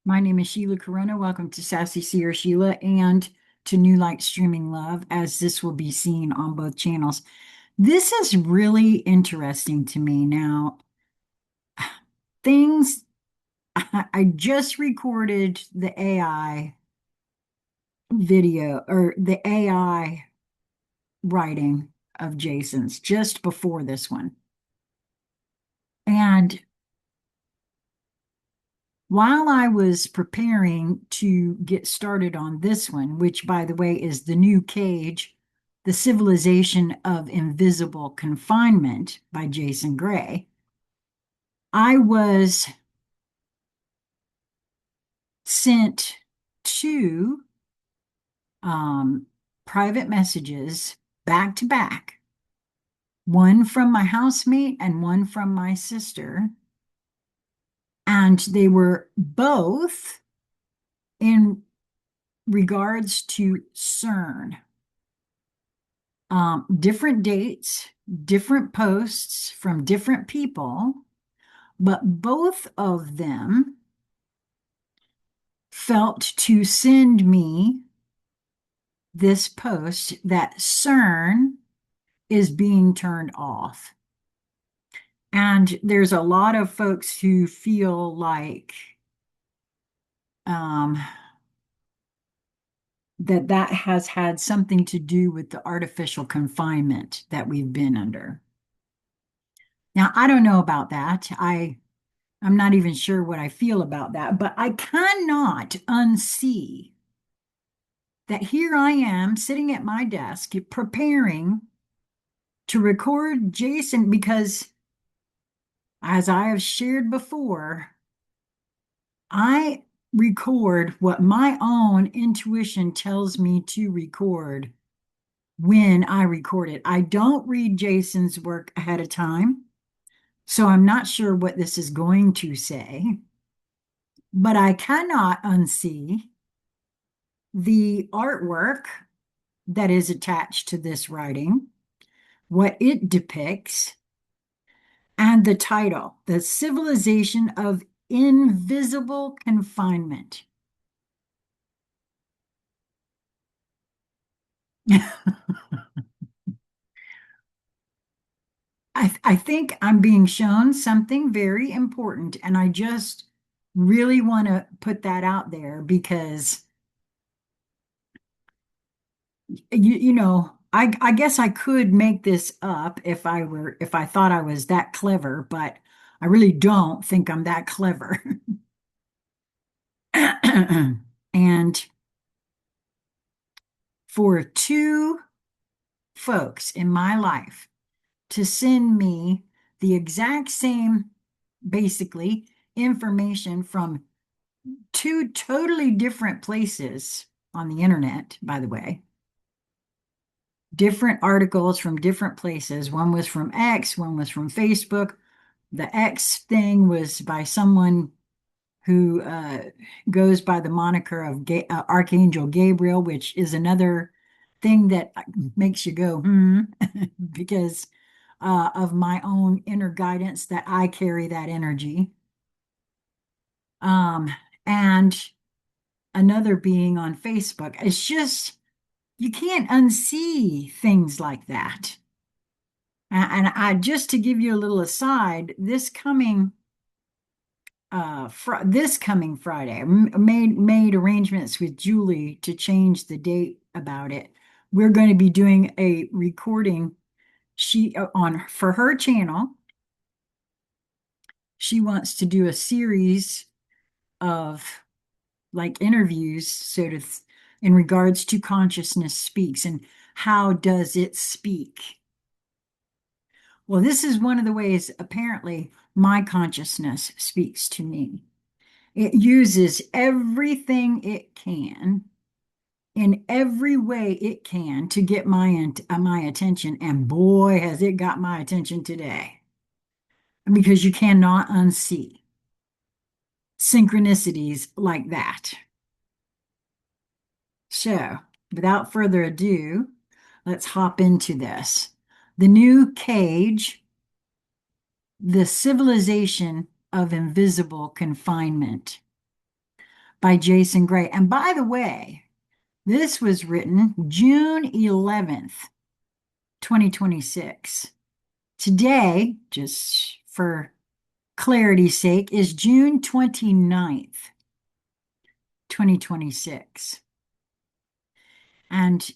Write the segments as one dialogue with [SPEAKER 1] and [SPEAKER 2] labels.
[SPEAKER 1] My name is Sheila Corona. Welcome to Sassy Seer Sheila and to New Light Streaming Love, as this will be seen on both channels. This is really interesting to me. Now, things I just recorded the AI video or the AI writing of Jason's just before this one. And while I was preparing to get started on this one, which, by the way, is The New Cage, The Civilization of Invisible Confinement by Jason Gray, I was sent two private messages back to back, one from my housemate and one from my sister. And they were both in regards to CERN. Different dates, different posts from different people, but both of them felt to send me this post that CERN is being turned off. And there's a lot of folks who feel like that has had something to do with the artificial confinement that we've been under. Now, I don't know about that. I'm not even sure what I feel about that, but I cannot unsee that here I am sitting at my desk preparing to record Jason because, as I have shared before, I record what my own intuition tells me to record when I record it. I don't read Jason's work ahead of time, so I'm not sure what this is going to say, but I cannot unsee the artwork that is attached to this writing, what it depicts, and the title, The Civilization of Invisible Confinement. I think I'm being shown something very important, and I just really want to put that out there because I guess I could make this up if I thought I was that clever, but I really don't think I'm that clever. And for two folks in my life to send me the exact same, basically, information from two totally different places on the internet, by the way, different articles from different places. One was from X, one was from Facebook. The X thing was by someone who goes by the moniker of Archangel Gabriel, which is another thing that makes you go, because of my own inner guidance that I carry that energy. And another being on Facebook. It's just, you can't unsee things like that. And I just to give you a little aside, this coming Friday, I made arrangements with Julie to change the date about it. We're going to be doing a recording on for her channel. She wants to do a series of like interviews in regards to consciousness speaks and how does it speak. Well, this is one of the ways apparently my consciousness speaks to me. It uses everything it can in every way it can to get my attention, and boy has it got my attention today, because you cannot unsee synchronicities like that. So, without further ado, let's hop into this. The New Cage, The Civilization of Invisible Confinement. by Jason Gray. And by the way, this was written June 11th, 2026. Today, just for clarity's sake, is June 29th, 2026. And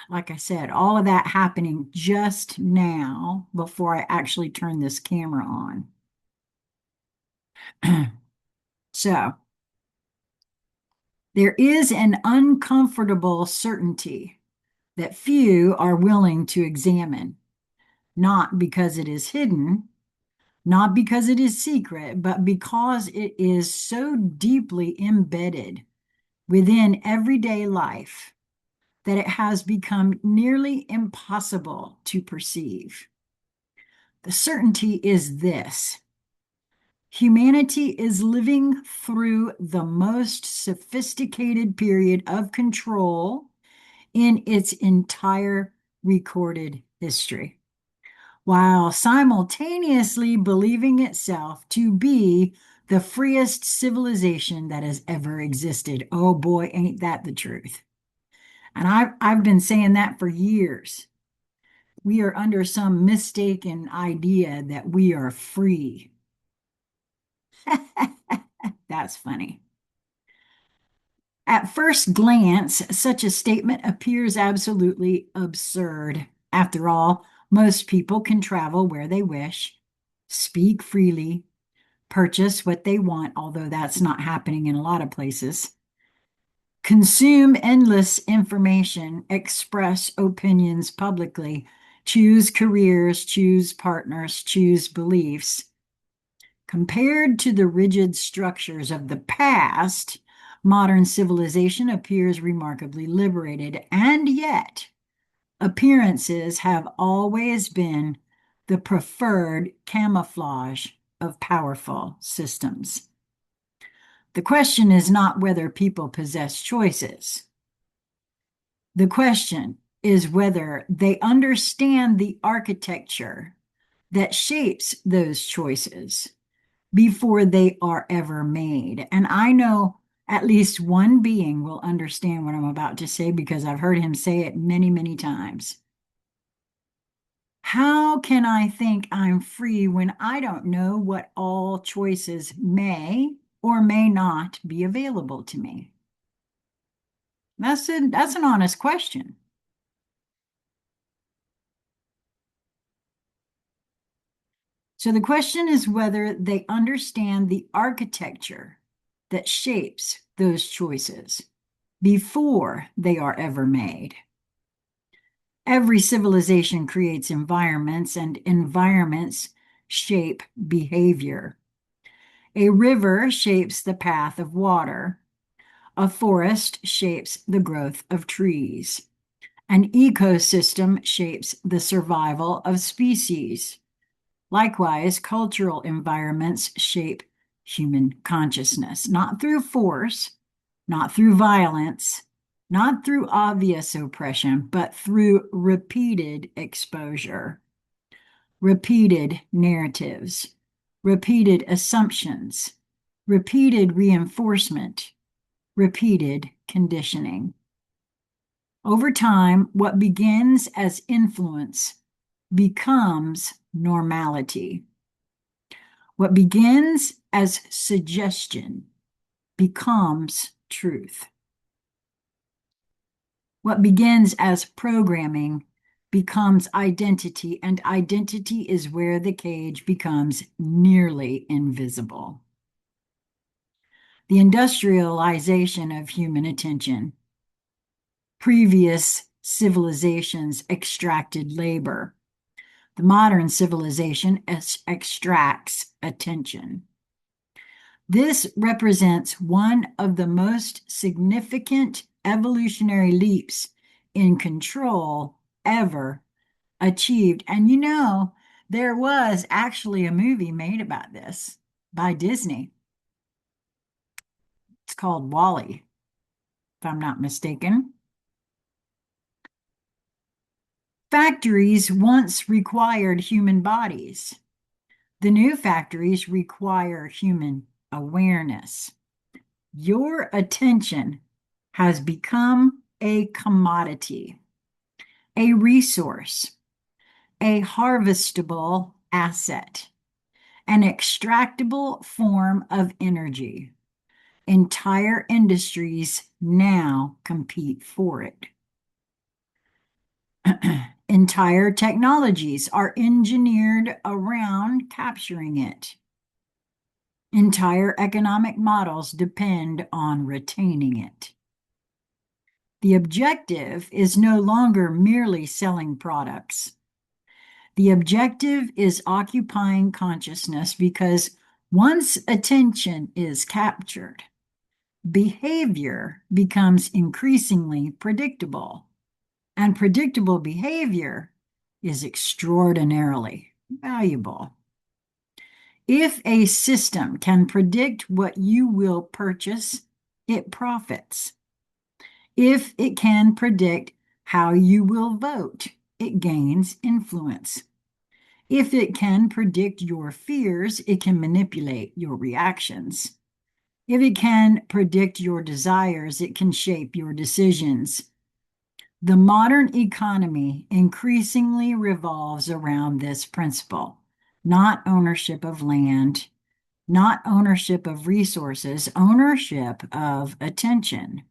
[SPEAKER 1] like I said, all of that happening just now before I actually turn this camera on. So, there is an uncomfortable certainty that few are willing to examine, not because it is hidden, not because it is secret, but because it is so deeply embedded within everyday life that it has become nearly impossible to perceive. The certainty is this: humanity is living through the most sophisticated period of control in its entire recorded history, while simultaneously believing itself to be the freest civilization that has ever existed. Oh boy, ain't that the truth. And I've been saying that for years. We are under some mistaken idea that we are free. That's funny. At first glance, such a statement appears absolutely absurd. After all, most people can travel where they wish, speak freely, purchase what they want, although that's not happening in a lot of places, consume endless information, express opinions publicly, choose careers, choose partners, choose beliefs. Compared to the rigid structures of the past, modern civilization appears remarkably liberated, and yet appearances have always been the preferred camouflage of powerful systems. The question is not whether people possess choices. The question is whether they understand the architecture that shapes those choices before they are ever made. And I know at least one being will understand what I'm about to say because I've heard him say it many, many times. How can I think I'm free when I don't know what all choices may or may not be available to me? That's an honest question. So the question is whether they understand the architecture that shapes those choices before they are ever made. Every civilization creates environments, and environments shape behavior. A river shapes the path of water. A forest shapes the growth of trees. An ecosystem shapes the survival of species. Likewise, cultural environments shape human consciousness, not through force, not through violence, not through obvious oppression, but through repeated exposure, repeated narratives, repeated assumptions, repeated reinforcement, repeated conditioning. Over time, what begins as influence becomes normality. What begins as suggestion becomes truth. What begins as programming becomes identity, and identity is where the cage becomes nearly invisible. The industrialization of human attention. Previous civilizations extracted labor. The modern civilization extracts attention. This represents one of the most significant evolutionary leaps in control ever achieved. And you know, there was actually a movie made about this by Disney. It's called Wall-E, if I'm not mistaken. Factories once required human bodies. The new factories require human awareness. Your attention has become a commodity, a resource, a harvestable asset, an extractable form of energy. Entire industries now compete for it. Entire technologies are engineered around capturing it. Entire economic models depend on retaining it. The objective is no longer merely selling products. The objective is occupying consciousness because once attention is captured, behavior becomes increasingly predictable, and predictable behavior is extraordinarily valuable. If a system can predict what you will purchase, it profits. If it can predict how you will vote, it gains influence. If it can predict your fears, it can manipulate your reactions. If it can predict your desires, it can shape your decisions. The modern economy increasingly revolves around this principle, not ownership of land, not ownership of resources, ownership of attention.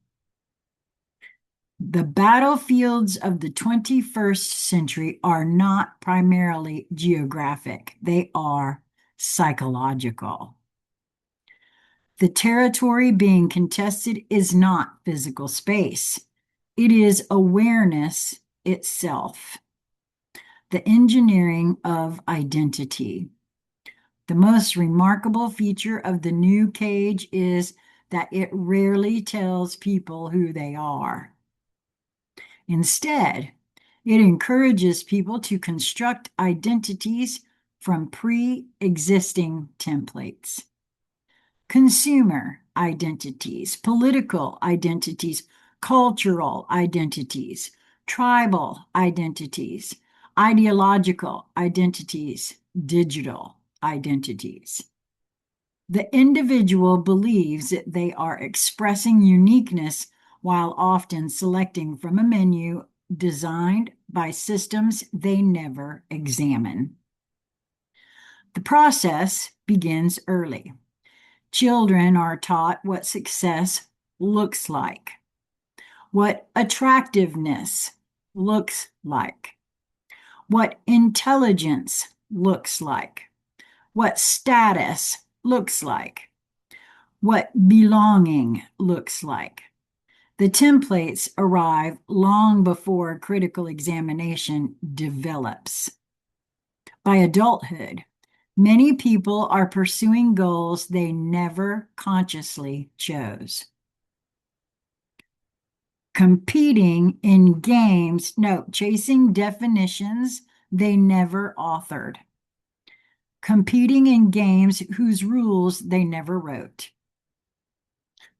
[SPEAKER 1] The battlefields of the 21st century are not primarily geographic, they are psychological. The territory being contested is not physical space, it is awareness itself, the engineering of identity. The most remarkable feature of the new cage is that it rarely tells people who they are. Instead, it encourages people to construct identities from pre-existing templates. Consumer identities, political identities, cultural identities, tribal identities, ideological identities, digital identities. The individual believes that they are expressing uniqueness while often selecting from a menu designed by systems they never examine. The process begins early. Children are taught what success looks like, what attractiveness looks like, what intelligence looks like, what status looks like, what belonging looks like. The templates arrive long before critical examination develops. By adulthood, many people are pursuing goals they never consciously chose. Competing in games, chasing definitions they never authored. Competing in games whose rules they never wrote.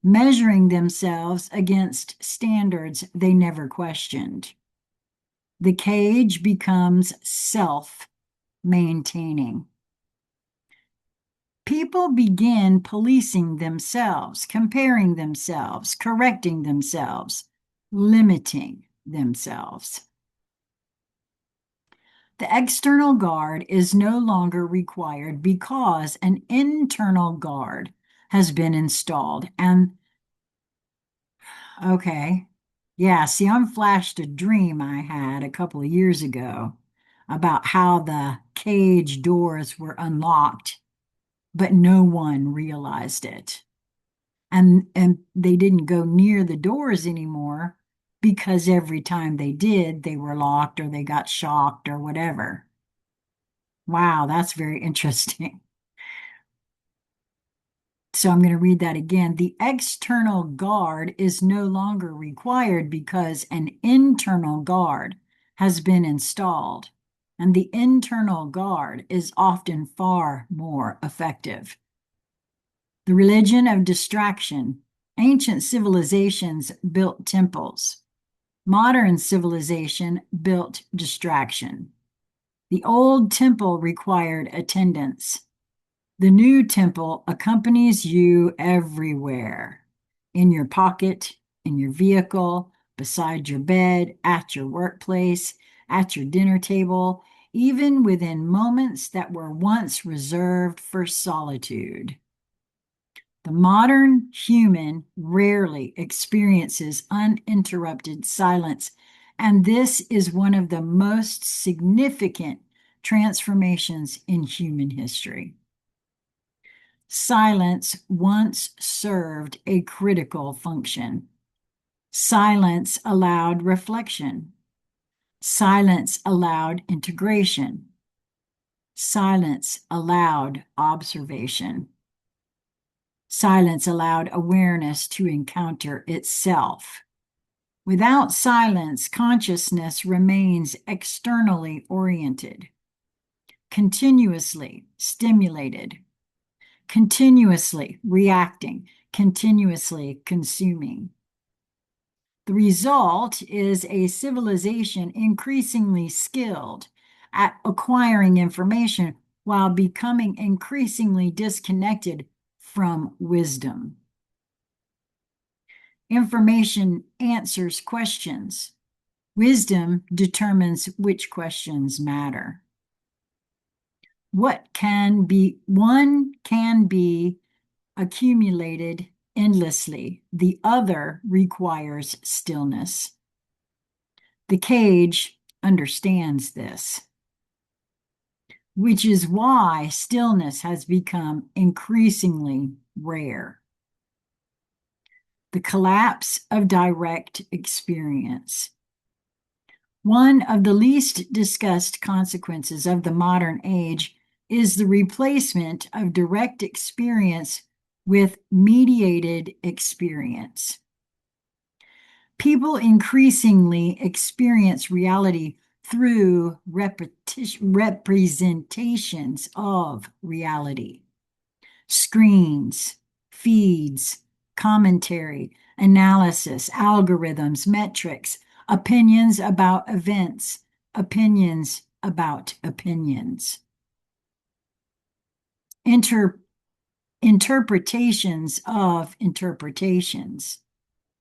[SPEAKER 1] Measuring themselves against standards they never questioned. The cage becomes self-maintaining. People begin policing themselves, comparing themselves, correcting themselves, limiting themselves. The external guard is no longer required because an internal guard has been installed. And okay, yeah, see, I'm flashed a dream I had a couple of years ago about how the cage doors were unlocked, but no one realized it. And they didn't go near the doors anymore because every time they did, they were locked or they got shocked or whatever. Wow, that's very interesting. So I'm going to read that again. The external guard is no longer required because an internal guard has been installed, and the internal guard is often far more effective. The religion of distraction. Ancient civilizations built temples. Modern civilization built distraction. The old temple required attendance. The new temple accompanies you everywhere. in your pocket, in your vehicle, beside your bed, at your workplace, at your dinner table, even within moments that were once reserved for solitude. The modern human rarely experiences uninterrupted silence, and this is one of the most significant transformations in human history. Silence once served a critical function. Silence allowed reflection. Silence allowed integration. Silence allowed observation. Silence allowed awareness to encounter itself. Without silence, consciousness remains externally oriented, continuously stimulated, continuously reacting, continuously consuming. The result is a civilization increasingly skilled at acquiring information while becoming increasingly disconnected from wisdom. Information answers questions. Wisdom determines which questions matter. One can be accumulated endlessly. The other requires stillness. The cage understands this, which is why stillness has become increasingly rare. The collapse of direct experience. One of the least discussed consequences of the modern age is the replacement of direct experience with mediated experience. People increasingly experience reality through representations of reality. Screens, feeds, commentary, analysis, algorithms, metrics, opinions about events, opinions about opinions. Interpretations of interpretations.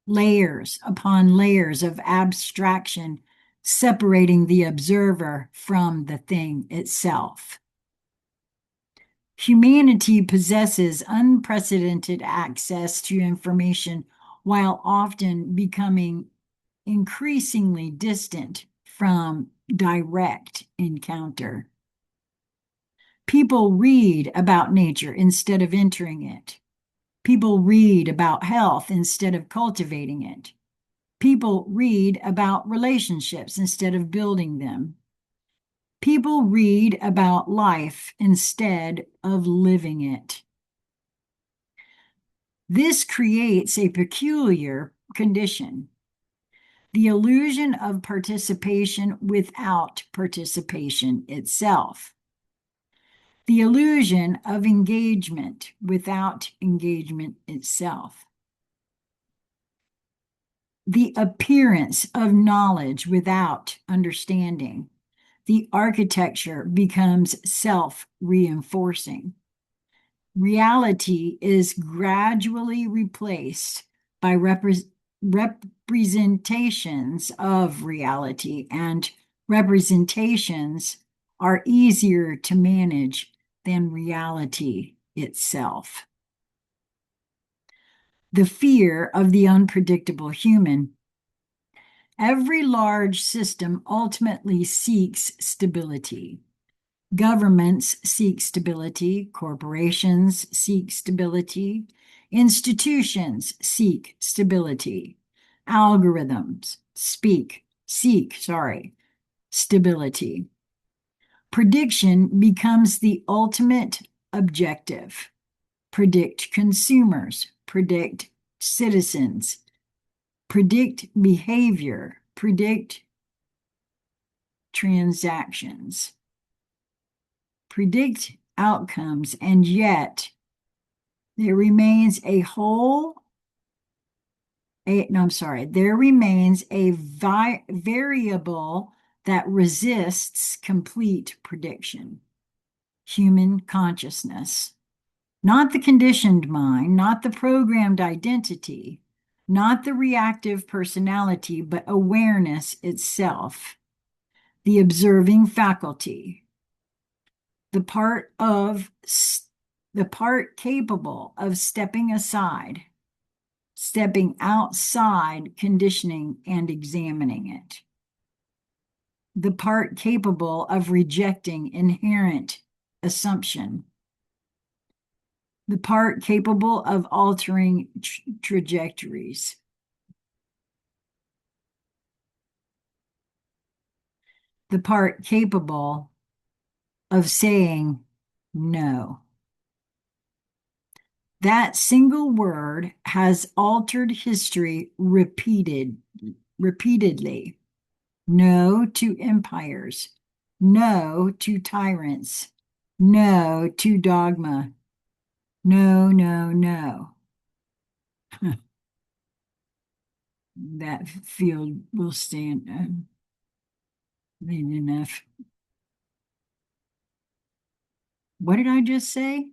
[SPEAKER 1] Layers upon layers of abstraction separating the observer from the thing itself. Humanity possesses unprecedented access to information while often becoming increasingly distant from direct encounter. People read about nature instead of entering it. People read about health instead of cultivating it. People read about relationships instead of building them. People read about life instead of living it. This creates a peculiar condition: the illusion of participation without participation itself. The illusion of engagement without engagement itself. The appearance of knowledge without understanding. The architecture becomes self-reinforcing. Reality is gradually replaced by representations of reality, and representations are easier to manage than reality itself. The fear of the unpredictable human. Every large system ultimately seeks stability. Governments seek stability, corporations seek stability, institutions seek stability, algorithms seek stability. Prediction becomes the ultimate objective. Predict consumers, predict citizens, predict behavior, predict transactions, predict outcomes, and yet there remains a variable that resists complete prediction: human consciousness. Not the conditioned mind, not the programmed identity, not the reactive personality, but awareness itself, the observing faculty, the part capable of stepping aside, stepping outside conditioning and examining it, the part capable of rejecting inherent assumption, the part capable of altering trajectories, the part capable of saying no. That single word has altered history repeatedly. No to empires. No to tyrants. No to dogma. No, no, no. That field will stand enough. What did I just say?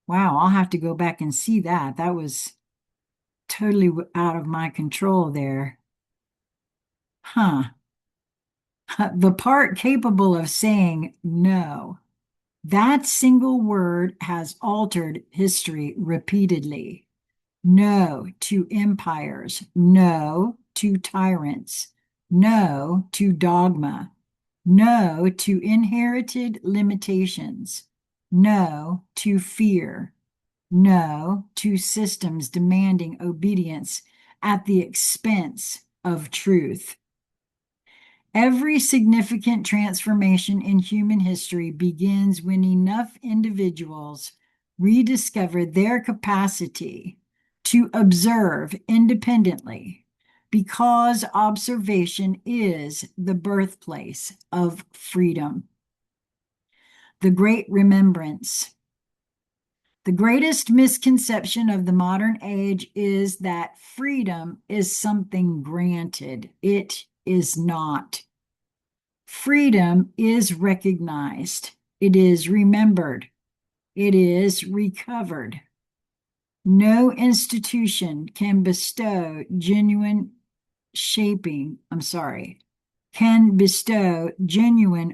[SPEAKER 1] Wow, I'll have to go back and see that. That was totally out of my control there. Huh. The part capable of saying no. That single word has altered history repeatedly. No to empires. No to tyrants. No to dogma. No to inherited limitations. No to fear. No to systems demanding obedience at the expense of truth. Every significant transformation in human history begins when enough individuals rediscover their capacity to observe independently, because observation is the birthplace of freedom. The Great Remembrance. The greatest misconception of the modern age is that freedom is something granted. It is not. Freedom is recognized. It is remembered. It is recovered. No institution can bestow genuine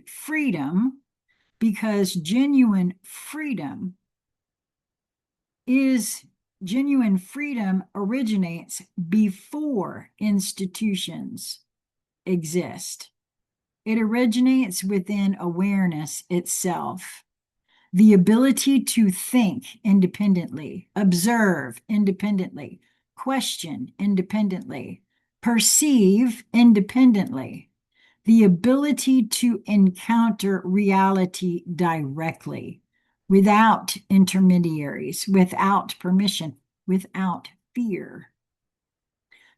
[SPEAKER 1] freedom, because genuine freedom originates before institutions exist. It originates within awareness itself. The ability to think independently, observe independently, question independently, perceive independently. The ability to encounter reality directly, without intermediaries, without permission, without fear.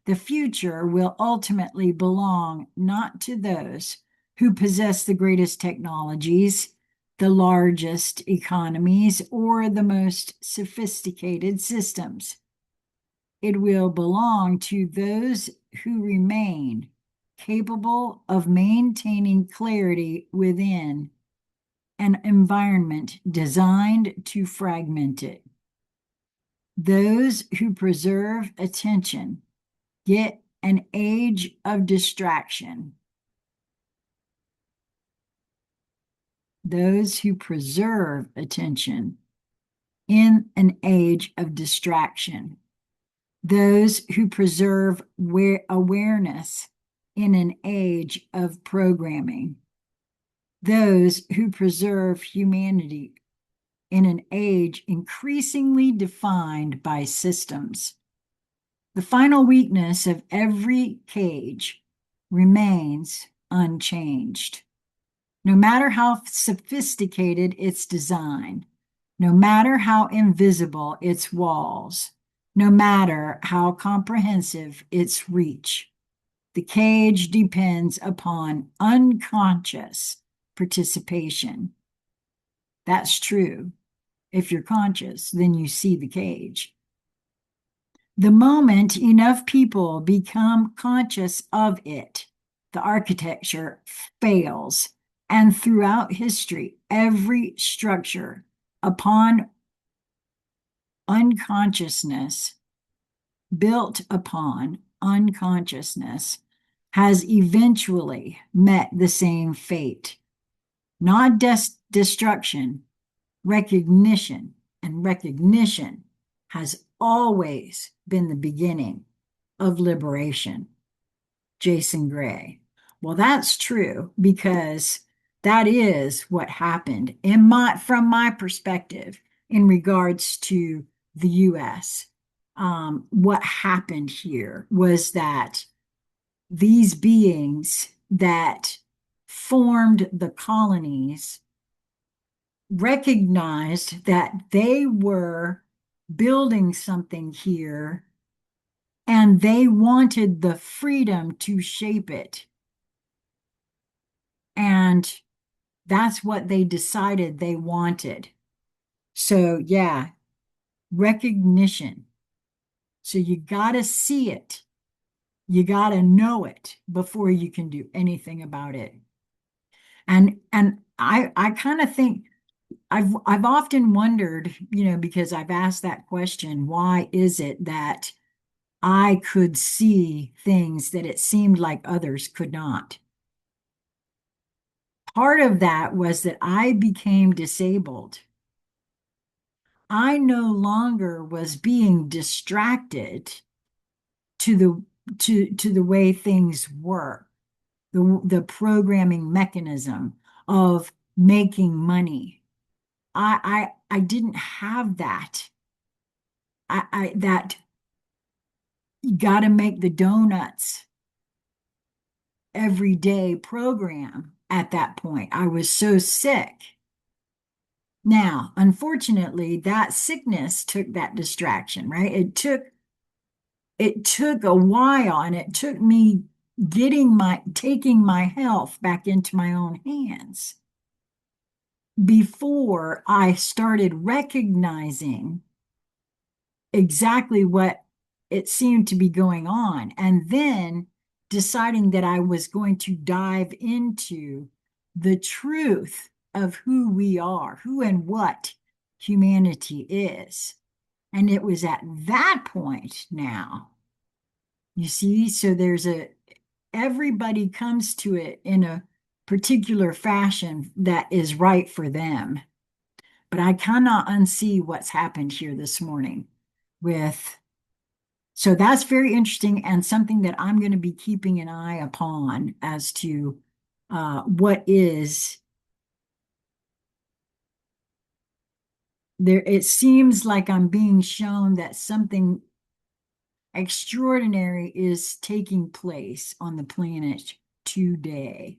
[SPEAKER 1] The future will ultimately belong not to those who possess the greatest technologies, the largest economies, or the most sophisticated systems. It will belong to those who remain capable of maintaining clarity within an environment designed to fragment it. Those who preserve attention get an age of distraction. Those who preserve attention in an age of distraction. Those who preserve awareness in an age of programming. Those who preserve humanity in an age increasingly defined by systems. The final weakness of every cage remains unchanged. No matter how sophisticated its design, no matter how invisible its walls, no matter how comprehensive its reach, the cage depends upon unconscious participation. That's true. If you're conscious, then you see the cage. The moment enough people become conscious of it, the architecture fails. And throughout history, every structure upon unconsciousness built upon unconsciousness has eventually met the same fate. Not destruction, recognition, and recognition has always been the beginning of liberation. Jason Gray. Well, that's true because that is what happened from my perspective in regards to the U.S. What happened here was that these beings that formed the colonies recognized that they were building something here and they wanted the freedom to shape it. And that's what they decided they wanted. So, yeah, recognition. So you got to see it. You got to know it before you can do anything about it. And I kind of think I've often wondered, because I've asked that question, why is it that I could see things that it seemed like others could not? Part of that was that I became disabled. I no longer was being distracted to the way things were, the programming mechanism of making money. I didn't have that. That you got to make the donuts every day program at that point. I was so sick. Now, unfortunately, that sickness took that distraction, right? It took a while, and it took me taking my health back into my own hands before I started recognizing exactly what it seemed to be going on, and then deciding that I was going to dive into the truth of who we are, who and what humanity is. And it was at that point now, you see, so everybody comes to it in a particular fashion that is right for them. But I cannot unsee what's happened here this morning so that's very interesting and something that I'm going to be keeping an eye upon as to what is there. It seems like I'm being shown that something extraordinary is taking place on the planet today,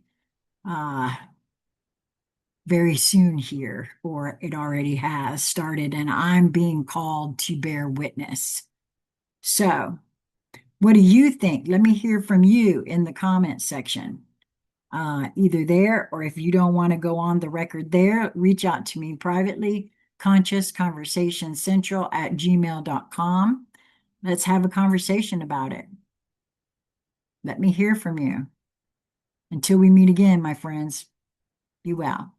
[SPEAKER 1] very soon here, or it already has started, and I'm being called to bear witness. So, what do you think? Let me hear from you in the comment section. Either there, or if you don't want to go on the record there, reach out to me privately, consciousconversationcentral@gmail.com. Let's have a conversation about it. Let me hear from you. Until we meet again, my friends, be well.